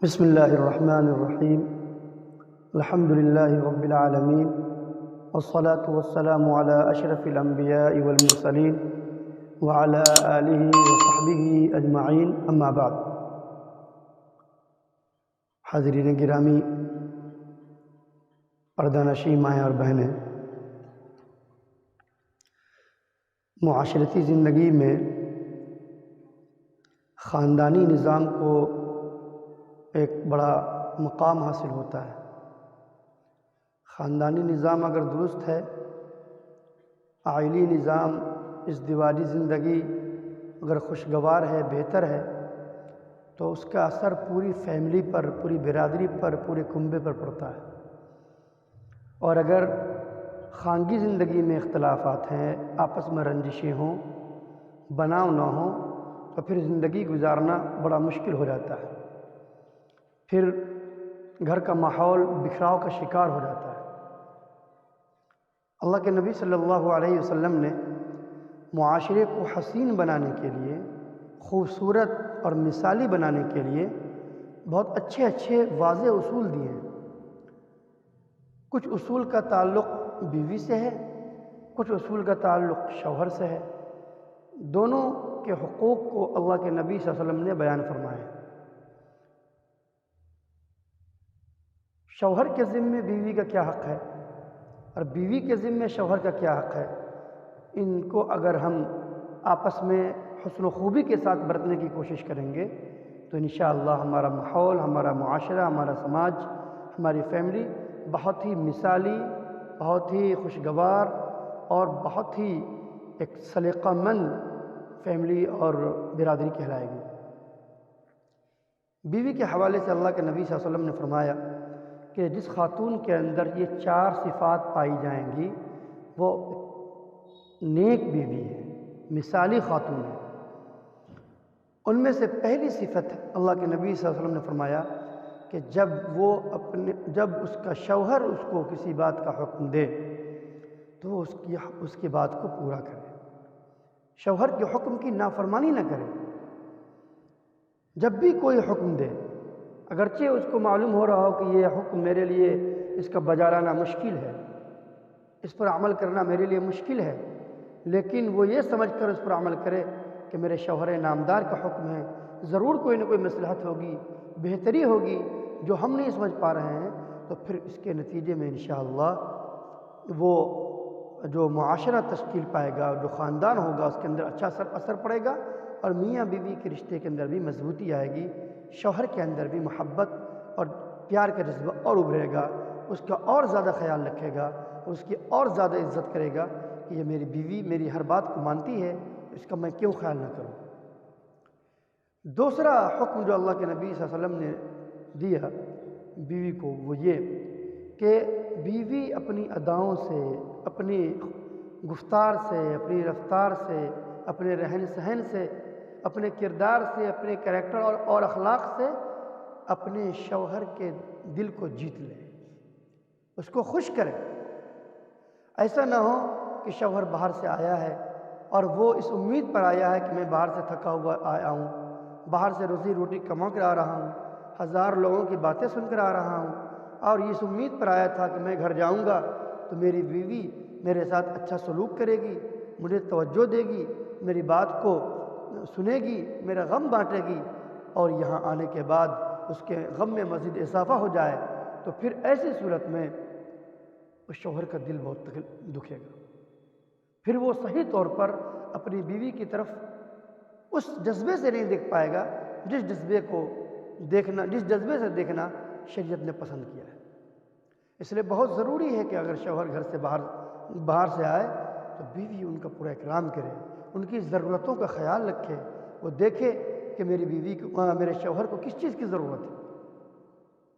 بسم اللہ الرحمن الرحیم الحمد للہ رب العالمین والصلاة والسلام علی اشرف الانبیاء والمرسلین وعلی آلہ وصحبہ اجمعین اما بعد۔ حاضرین گرامی، پردہ نشین مائیں اور بہنیں، معاشرتی زندگی میں خاندانی نظام کو ایک بڑا مقام حاصل ہوتا ہے۔ خاندانی نظام اگر درست ہے، عائلی نظام، ازدواجی زندگی اگر خوشگوار ہے، بہتر ہے، تو اس کا اثر پوری فیملی پر، پوری برادری پر، پورے کنبے پر پڑتا ہے۔ اور اگر خانگی زندگی میں اختلافات ہیں، آپس میں رنجشیں ہوں، بناؤ نہ ہوں، تو پھر زندگی گزارنا بڑا مشکل ہو جاتا ہے۔ پھر گھر کا ماحول بکھراؤ کا شکار ہو جاتا ہے۔ اللہ کے نبی صلی اللہ علیہ وسلم نے معاشرے کو حسین بنانے کے لیے، خوبصورت اور مثالی بنانے کے لیے بہت اچھے واضح اصول دیے ہیں۔ کچھ اصول کا تعلق بیوی سے ہے، کچھ اصول کا تعلق شوہر سے ہے۔ دونوں کے حقوق کو اللہ کے نبی صلی اللہ علیہ وسلم نے بیان فرمائے ہیں۔ شوہر کے ذمے بیوی کا کیا حق ہے اور بیوی کے ذمے شوہر کا کیا حق ہے، ان کو اگر ہم آپس میں حسن و خوبی کے ساتھ برتنے کی کوشش کریں گے تو انشاءاللہ ہمارا ماحول، ہمارا معاشرہ، ہمارا سماج، ہماری فیملی بہت ہی مثالی، بہت ہی خوشگوار اور بہت ہی ایک سلیقہ مند فیملی اور برادری کہلائے گی۔ بیوی کے حوالے سے اللہ کے نبی صلی اللہ علیہ وسلم نے فرمایا کہ جس خاتون کے اندر یہ 4 صفات پائی جائیں گی وہ نیک بیوی ہے، مثالی خاتون ہے۔ ان میں سے پہلی صفت اللہ کے نبی صلی اللہ علیہ وسلم نے فرمایا کہ جب اس کا شوہر اس کو کسی بات کا حکم دے تو وہ اس کی بات کو پورا کرے، شوہر کے حکم کی نافرمانی نہ کرے۔ جب بھی کوئی حکم دے، اگرچہ اس کو معلوم ہو رہا ہو کہ یہ حکم میرے لیے اس کا بجا لانا مشکل ہے، اس پر عمل کرنا میرے لیے مشکل ہے، لیکن وہ یہ سمجھ کر اس پر عمل کرے کہ میرے شوہر نامدار کا حکم ہے، ضرور کوئی نہ کوئی مصلحت ہوگی، بہتری ہوگی جو ہم نہیں سمجھ پا رہے ہیں، تو پھر اس کے نتیجے میں انشاءاللہ وہ جو معاشرہ تشکیل پائے گا، جو خاندان ہوگا، اس کے اندر اچھا اثر پڑے گا اور میاں بیوی کے رشتے کے اندر بھی مضبوطی آئے گی، شوہر کے اندر بھی محبت اور پیار کا جذبہ اور ابھرے گا، اس کا اور زیادہ خیال رکھے گا اور اس کی اور زیادہ عزت کرے گا کہ یہ میری بیوی میری ہر بات کو مانتی ہے، اس کا میں کیوں خیال نہ کروں۔ دوسرا حکم جو اللہ کے نبی صلی اللہ علیہ وسلم نے دیا بیوی کو وہ یہ کہ بیوی اپنی اداؤں سے، اپنی گفتار سے، اپنی رفتار سے، اپنے رہن سہن سے، اپنے کردار سے، اپنے کریکٹر اور اخلاق سے اپنے شوہر کے دل کو جیت لے، اس کو خوش کرے۔ ایسا نہ ہو کہ شوہر باہر سے آیا ہے اور وہ اس امید پر آیا ہے کہ میں باہر سے تھکا ہوا آیا ہوں، باہر سے روزی روٹی کما کر آ رہا ہوں، 1000 لوگوں کی باتیں سن کر آ رہا ہوں، اور اس امید پر آیا تھا کہ میں گھر جاؤں گا تو میری بیوی میرے ساتھ اچھا سلوک کرے گی، مجھے توجہ دے گی، میری بات کو سنے گی، میرا غم بانٹے گی، اور یہاں آنے کے بعد اس کے غم میں مزید اضافہ ہو جائے تو پھر ایسی صورت میں اس شوہر کا دل بہت دکھے گا۔ پھر وہ صحیح طور پر اپنی بیوی کی طرف اس جذبے سے نہیں دیکھ پائے گا جس جذبے سے دیکھنا شریعت نے پسند کیا ہے۔ اس لیے بہت ضروری ہے کہ اگر شوہر گھر سے باہر سے آئے تو بیوی ان کا پورا اکرام کرے، ان کی ضرورتوں کا خیال رکھے، وہ دیکھے کہ میری بیوی کو، میرے شوہر کو کس چیز کی ضرورت ہے۔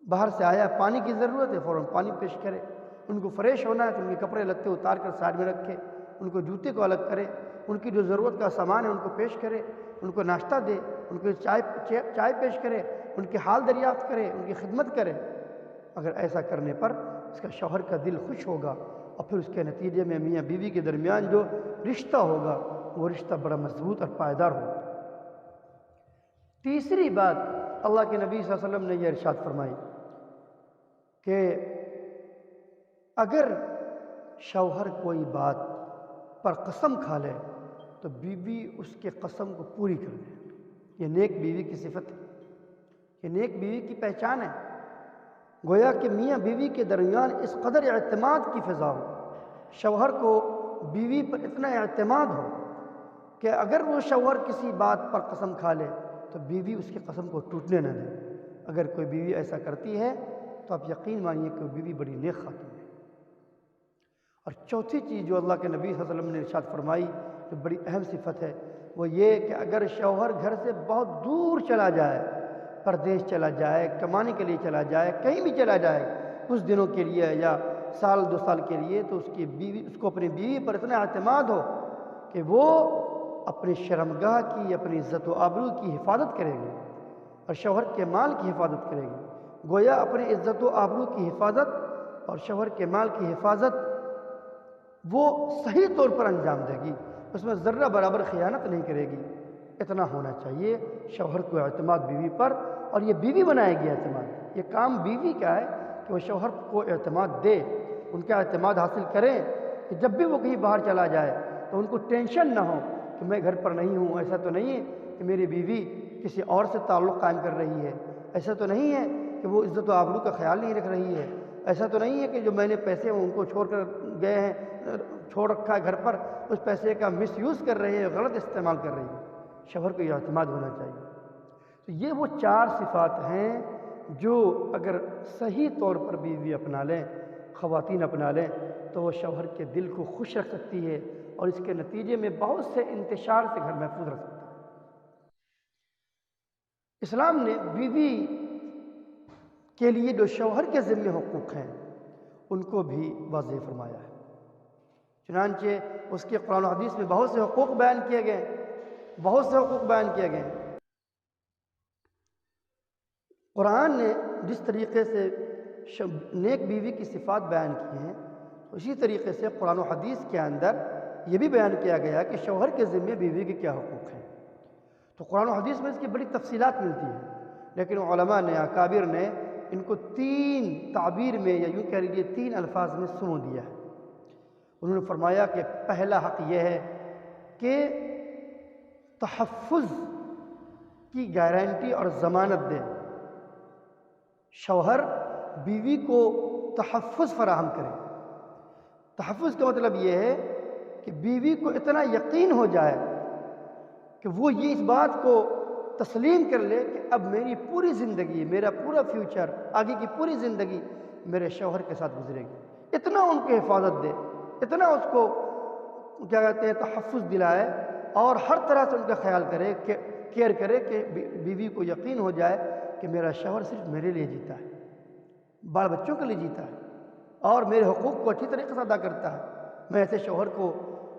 باہر سے آیا، پانی کی ضرورت ہے، فوراً پانی پیش کرے۔ ان کو فریش ہونا ہے تو ان کے کپڑے لتے اتار کر سائڈ میں رکھے، ان کو جوتے کو الگ کرے، ان کی جو ضرورت کا سامان ہے ان کو پیش کرے، ان کو ناشتہ دے، ان کو چائے پیش کرے، ان کے حال دریافت کرے، ان کی خدمت کرے۔ اگر ایسا کرنے پر اس کا شوہر کا دل خوش ہوگا اور پھر اس کے نتیجے میں میاں بیوی کے درمیان جو رشتہ ہوگا وہ رشتہ بڑا مضبوط اور پائیدار ہوگا۔ تیسری بات اللہ کے نبی صلی اللہ علیہ وسلم نے یہ ارشاد فرمائی کہ اگر شوہر کوئی بات پر قسم کھا لے تو بیوی اس کے قسم کو پوری کر دے۔ یہ نیک بیوی کی صفت ہے، یہ نیک بیوی کی پہچان ہے۔ گویا کہ میاں بیوی کے درمیان اس قدر اعتماد کی فضا ہو، شوہر کو بیوی پر اتنا اعتماد ہو کہ اگر وہ شوہر کسی بات پر قسم کھا لے تو بیوی اس کی قسم کو ٹوٹنے نہ دے۔ اگر کوئی بیوی ایسا کرتی ہے تو آپ یقین مانیے کہ وہ بیوی بڑی نیک خاتون ہے۔ اور چوتھی چیز جو اللہ کے نبی صلی اللہ علیہ وسلم نے ارشاد فرمائی، جو بڑی اہم صفت ہے، وہ یہ کہ اگر شوہر گھر سے بہت دور چلا جائے، پردیس چلا جائے، کمانے کے لیے چلا جائے، کہیں بھی چلا جائے کچھ دنوں کے لیے یا سال 2 سال کے لیے، تو اس کو اپنی بیوی پر اتنا اعتماد ہو کہ وہ اپنی شرمگاہ کی، اپنی عزت و آبرو کی حفاظت کرے گی اور شوہر کے مال کی حفاظت کرے گی۔ گویا اپنی عزت و آبرو کی حفاظت اور شوہر کے مال کی حفاظت وہ صحیح طور پر انجام دے گی، اس میں ذرہ برابر خیانت نہیں کرے گی۔ اتنا ہونا چاہیے شوہر کو اعتماد بیوی پر، اور یہ بیوی بنائے گی اعتماد۔ یہ کام بیوی کا ہے کہ وہ شوہر کو اعتماد دے، ان کا اعتماد حاصل کریں کہ جب بھی وہ کہیں باہر چلا جائے تو ان کو ٹینشن نہ ہو کہ میں گھر پر نہیں ہوں، ایسا تو نہیں ہے کہ میری بیوی کسی اور سے تعلق قائم کر رہی ہے، ایسا تو نہیں ہے کہ وہ عزت و آبرو کا خیال نہیں رکھ رہی ہے، ایسا تو نہیں ہے کہ جو میں نے پیسے ان کو چھوڑ کر گئے ہیں، چھوڑ رکھا ہے گھر پر، اس پیسے کا مس یوز کر رہی ہے، غلط استعمال کر رہی ہے۔ شوہر کو یہ اعتماد ہونا چاہیے۔ تو یہ وہ 4 صفات ہیں جو اگر صحیح طور پر بیوی اپنا لیں، خواتین اپنا لیں، تو وہ شوہر کے دل کو خوش رکھ سکتی ہے اور اس کے نتیجے میں بہت سے انتشار سے گھر محفوظ رکھ سکتا ہے۔ اسلام نے بیوی کے لیے جو شوہر کے ذمہ حقوق ہیں ان کو بھی واضح فرمایا ہے۔ چنانچہ اس کے قرآن و حدیث میں بہت سے حقوق بیان کیے گئے، بہت سے حقوق بیان کیے گئے۔ قرآن نے جس طریقے سے نیک بیوی کی صفات بیان کی ہیں، اسی طریقے سے قرآن و حدیث کے اندر یہ بھی بیان کیا گیا کہ شوہر کے ذمہ بیوی کے کیا حقوق ہیں۔ تو قرآن و حدیث میں اس کی بڑی تفصیلات ملتی ہیں، لیکن علماء نے، اکابر نے ان کو 3 تعبیر میں، یا یوں کہہ لیجیے 3 الفاظ میں سمو دیا ہے۔ انہوں نے فرمایا کہ پہلا حق یہ ہے کہ تحفظ کی گارنٹی اور ضمانت دے۔ شوہر بیوی کو تحفظ فراہم کرے۔ تحفظ کا مطلب یہ ہے کہ بیوی کو اتنا یقین ہو جائے کہ وہ یہ اس بات کو تسلیم کر لے کہ اب میری پوری زندگی، میرا پورا فیوچر، آگے کی پوری زندگی میرے شوہر کے ساتھ گزرے گی۔ اتنا ان کو حفاظت دے، اتنا اس کو کیا کہتے ہیں تحفظ دلائے، اور ہر طرح سے ان کا خیال کرے، کیئر کرے کہ بیوی کو یقین ہو جائے کہ میرا شوہر صرف میرے لیے جیتا ہے، بال بچوں کے لیے جیتا ہے، اور میرے حقوق کو اچھی طریقے سے ادا کرتا ہے۔ میں ایسے شوہر کو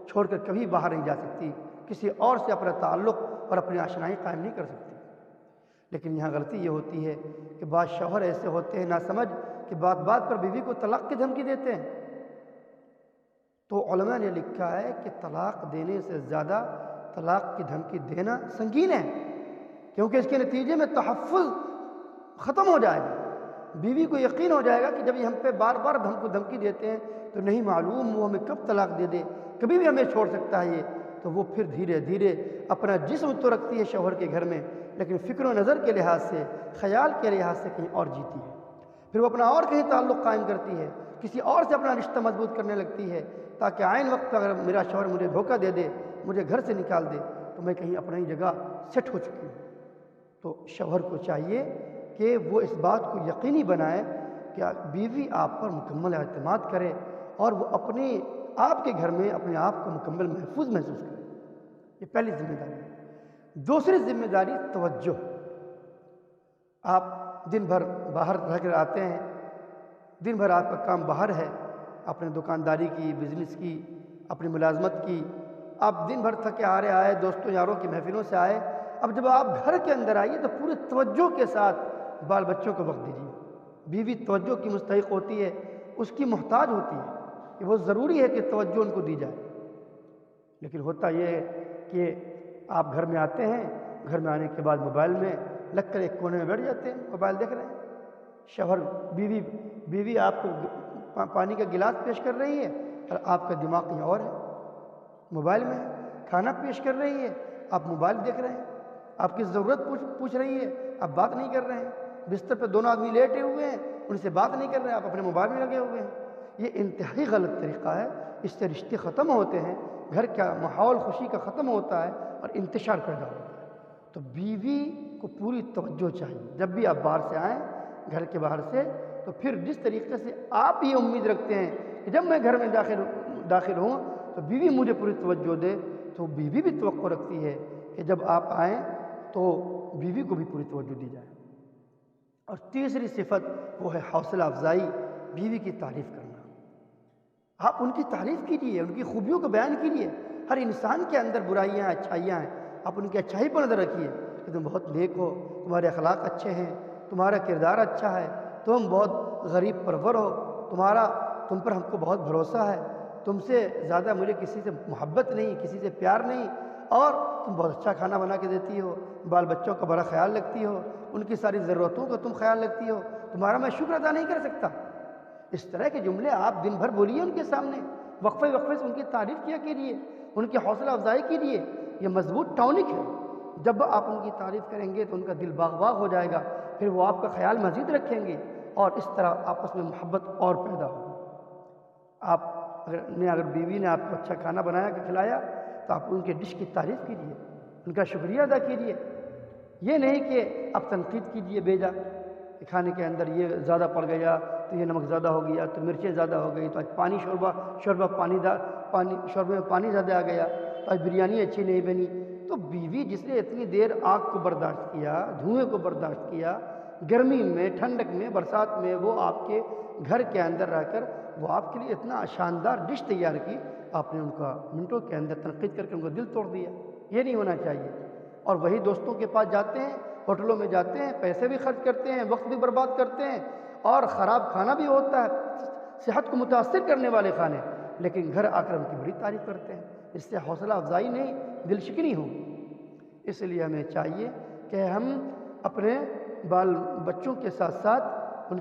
چھوڑ کر کبھی باہر نہیں جا سکتی، کسی اور سے اپنا تعلق اور اپنی آشنائی قائم نہیں کر سکتی۔ لیکن یہاں غلطی یہ ہوتی ہے کہ بعض شوہر ایسے ہوتے ہیں ناسمجھ کہ بات بات پر بیوی کو طلاق کی دھمکی دیتے ہیں۔ تو علماء نے لکھا ہے کہ طلاق دینے سے زیادہ طلاق کی دھمکی دینا سنگین ہے، کیونکہ اس کے نتیجے میں تحفظ ختم ہو جائے گا۔ بیوی کو یقین ہو جائے گا کہ جب یہ ہم پہ بار بار دھمکی دیتے ہیں تو نہیں معلوم وہ ہمیں کب طلاق دے دے، کبھی بھی ہمیں چھوڑ سکتا ہے یہ، تو وہ پھر دھیرے دھیرے اپنا جسم تو رکھتی ہے شوہر کے گھر میں، لیکن فکر و نظر کے لحاظ سے، خیال کے لحاظ سے کہیں اور جیتی ہے۔ پھر وہ اپنا اور کہیں تعلق قائم کرتی ہے، کسی اور سے اپنا رشتہ مضبوط کرنے لگتی ہے، تاکہ عین وقت اگر میرا شوہر مجھے دھوکہ دے دے، مجھے گھر سے نکال دے، تو میں کہیں اپنی جگہ سیٹ ہو چکی ہوں۔ تو شوہر کو چاہیے کہ وہ اس بات کو یقینی بنائے کہ بیوی آپ پر مکمل اعتماد کرے اور وہ اپنے آپ کے گھر میں اپنے آپ کو مکمل محفوظ محسوس کرے۔ یہ پہلی ذمہ داری ہے۔ دوسری ذمہ داری توجہ۔ آپ دن بھر باہر رہ کر آتے ہیں، دن بھر آپ کا کام باہر ہے، اپنے دکانداری کی، بزنس کی، اپنی ملازمت کی، آپ دن بھر تھکے ہارے آئے، دوستوں یاروں کی محفلوں سے آئے، اب جب آپ گھر کے اندر آئیے تو پورے توجہ کے ساتھ بال بچوں کو وقت دیجیے۔ بیوی توجہ کی مستحق ہوتی ہے، اس کی محتاج ہوتی ہے، کہ وہ ضروری ہے کہ توجہ ان کو دی جائے۔ لیکن ہوتا یہ ہے کہ آپ گھر میں آتے ہیں، گھر میں آنے کے بعد موبائل میں لگ کر ایک کونے میں بیٹھ جاتے ہیں، موبائل دیکھ رہے ہیں۔ شوہر بیوی آپ کو پانی کا گلاس پیش کر رہی ہے اور آپ کا دماغ کہیں اور ہے، موبائل میں ہے۔ کھانا پیش کر رہی ہے، آپ موبائل دیکھ رہے ہیں۔ آپ کی ضرورت پوچھ رہی ہے، آپ بات نہیں کر رہے ہیں۔ بستر پہ دونوں آدمی لیٹے ہوئے ہیں، ان سے بات نہیں کر رہے ہیں، آپ اپنے موبائل میں لگے ہوئے ہیں۔ یہ انتہائی غلط طریقہ ہے، اس سے رشتے ختم ہوتے ہیں، گھر کا ماحول خوشی کا ختم ہوتا ہے اور انتشار پیدا ہوتا ہے۔ تو بیوی کو پوری توجہ چاہیے، جب بھی آپ باہر سے آئیں گھر کے باہر سے، تو پھر جس طریقے سے آپ یہ امید رکھتے ہیں کہ جب میں گھر میں داخل ہوں تو بیوی مجھے پوری توجہ دے، تو بیوی بھی توقع رکھتی ہے کہ جب آپ آئیں تو بیوی کو بھی پوری توجہ دی جائے۔ اور تیسری صفت وہ ہے حوصلہ افزائی، بیوی کی تعریف کرنا۔ آپ ان کی تعریف کیجیے، ان کی خوبیوں کو بیان کیجیے۔ ہر انسان کے اندر برائیاں اچھائیاں ہیں، آپ ان کی اچھائی پر نظر رکھیے کہ تم بہت نیک ہو، تمہارے اخلاق اچھے ہیں، تمہارا کردار اچھا ہے، تم بہت غریب پرور ہو، تم پر ہم کو بہت بھروسہ ہے، تم سے زیادہ مجھے کسی سے محبت نہیں، کسی سے پیار نہیں، اور تم بہت اچھا کھانا بنا کے دیتی ہو، بال بچوں کا بڑا خیال رکھتی ہو، ان کی ساری ضرورتوں کا تم خیال رکھتی ہو، تمہارا میں شکر ادا نہیں کر سکتا۔ اس طرح کے جملے آپ دن بھر بولیے ان کے سامنے، وقفے سے ان کی تعریف کیا کیجیے، ان کی حوصلہ افزائی کیجیے۔ یہ مضبوط ٹونک ہے، جب آپ ان کی تعریف کریں گے تو ان کا دل باغ باغ ہو جائے گا، پھر وہ آپ کا خیال مزید رکھیں گے اور اس طرح آپس میں محبت اور پیدا ہوگی۔ اگر بیوی نے آپ کو اچھا کھانا بنایا کہ کھلایا تو آپ ان کے ڈش کی تعریف کیجیے، ان کا شکریہ ادا کیجیے۔ یہ نہیں کہ آپ تنقید کیجیے بیجا کہ کھانے کے اندر یہ زیادہ پڑ گیا تو یہ نمک زیادہ ہو گیا، تو مرچیں زیادہ ہو گئی، تو آج شوربے میں پانی زیادہ آ گیا، تو آج بریانی اچھی نہیں بنی۔ تو بیوی جس نے اتنی دیر آگ کو برداشت کیا، دھوئیں کو برداشت کیا، گرمی میں، ٹھنڈک میں، برسات میں، وہ آپ کے گھر کے اندر رہ کر وہ آپ کے لیے اتنا شاندار ڈش تیار کی، آپ نے ان کا منٹوں کے اندر تنقید کر کے ان کو دل توڑ دیا۔ یہ نہیں ہونا چاہیے۔ اور وہی دوستوں کے پاس جاتے ہیں، ہوٹلوں میں جاتے ہیں، پیسے بھی خرچ کرتے ہیں، وقت بھی برباد کرتے ہیں، اور خراب کھانا بھی ہوتا ہے، صحت کو متاثر کرنے والے کھانے، لیکن گھر آ کر ان کی بڑی تعریف کرتے ہیں۔ اس سے حوصلہ افزائی نہیں، دل شکنی ہوگی۔ اس لیے ہمیں چاہیے کہ ہم اپنے بال بچوں کے ساتھ ساتھ ان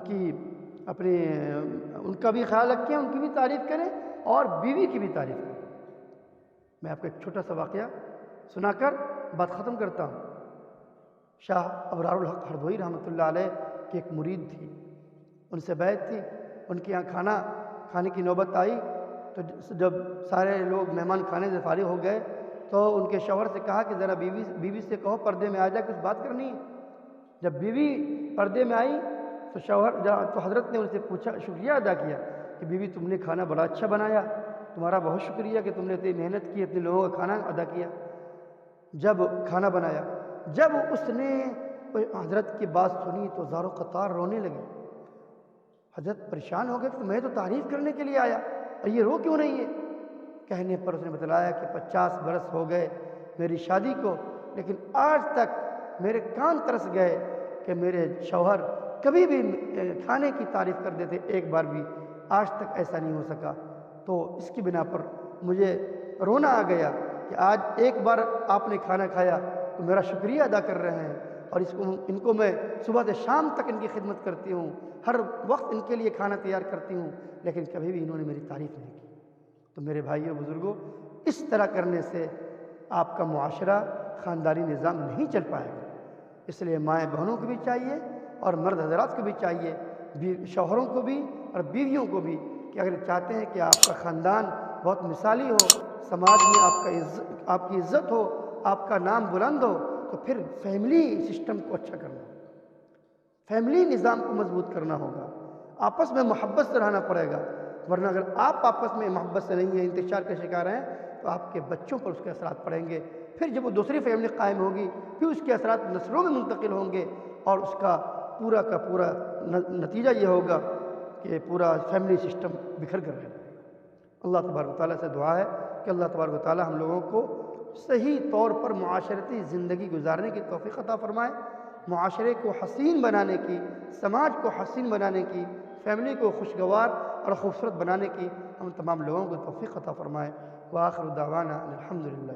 کا بھی خیال رکھیں، ان کی بھی تعریف کریں اور بیوی کی بھی تعریف کریں۔ میں آپ کو ایک چھوٹا سا واقعہ سنا کر بات ختم کرتا ہوں۔ شاہ ابرار الحق ہردوئی رحمۃ اللہ علیہ کی ایک مرید تھی، ان سے بیعت تھی، ان کے یہاں کھانا کھانے کی نوبت آئی، تو جب سارے لوگ مہمان کھانے سے فارغ ہو گئے تو ان کے شوہر سے کہا کہ ذرا بیوی سے کہو پردے میں آ جائے، کچھ بات کرنی ہے۔ جب بیوی پردے میں آئی تو حضرت نے ان سے پوچھا، شکریہ ادا کیا کہ بیوی تم نے کھانا بڑا اچھا بنایا، تمہارا بہت شکریہ کہ تم نے اتنی محنت کی، اتنے لوگوں کا کھانا ادا کیا، جب کھانا بنایا۔ جب اس نے حضرت کی بات سنی تو زاروں قطار رونے لگے۔ حضرت پریشان ہو گئے کہ میں تو تعریف کرنے کے لیے آیا اور یہ رو کیوں نہیں ہے؟ کہنے پر اس نے بتلایا کہ 50 برس ہو گئے میری شادی کو، لیکن آج تک میرے کان ترس گئے کہ میرے شوہر کبھی بھی کھانے کی تعریف کر دیتے، ایک بار بھی آج تک ایسا نہیں ہو سکا۔ تو اس کی بنا پر مجھے رونا آ گیا کہ آج ایک بار آپ نے کھانا کھایا تو میرا شکریہ ادا کر رہے ہیں، اور ان کو میں صبح سے شام تک ان کی خدمت کرتی ہوں، ہر وقت ان کے لیے کھانا تیار کرتی ہوں، لیکن کبھی بھی انہوں نے میری تعریف نہیں کی۔ تو میرے بھائیوں بزرگوں، اس طرح کرنے سے آپ کا معاشرہ خاندانی نظام نہیں چل پائے گا۔ اس لیے مائیں بہنوں کو بھی چاہیے اور مرد حضرات کو بھی چاہیے، شوہروں کو بھی اور بیویوں کو بھی، کہ اگر چاہتے ہیں کہ آپ کا خاندان بہت مثالی ہو، سماج میں آپ کی عزت ہو، آپ کا نام بلند ہو، تو پھر فیملی سسٹم کو اچھا کرنا ہوگا، فیملی نظام کو مضبوط کرنا ہوگا، آپس میں محبت سے رہنا پڑے گا، ورنہ اگر آپ آپس میں محبت سے نہیں ہیں، انتشار کے شکار ہیں، تو آپ کے بچوں پر اس کے اثرات پڑیں گے۔ پھر جب وہ دوسری فیملی قائم ہوگی، پھر اس کے اثرات نسلوں میں منتقل ہوں گے، اور اس کا پورا نتیجہ یہ ہوگا کہ پورا فیملی سسٹم بکھر کر رہ جائے گا۔ اللہ تبارک و تعالیٰ سے دعا ہے کہ اللہ تبارک و تعالیٰ ہم لوگوں کو صحیح طور پر معاشرتی زندگی گزارنے کی توفیق عطا فرمائے، معاشرے کو حسین بنانے کی، سماج کو حسین بنانے کی، فیملی کو خوشگوار اور خوبصورت بنانے کی ہم تمام لوگوں کو توفیق عطا فرمائے۔ وآخر دعوانا الحمدللہ۔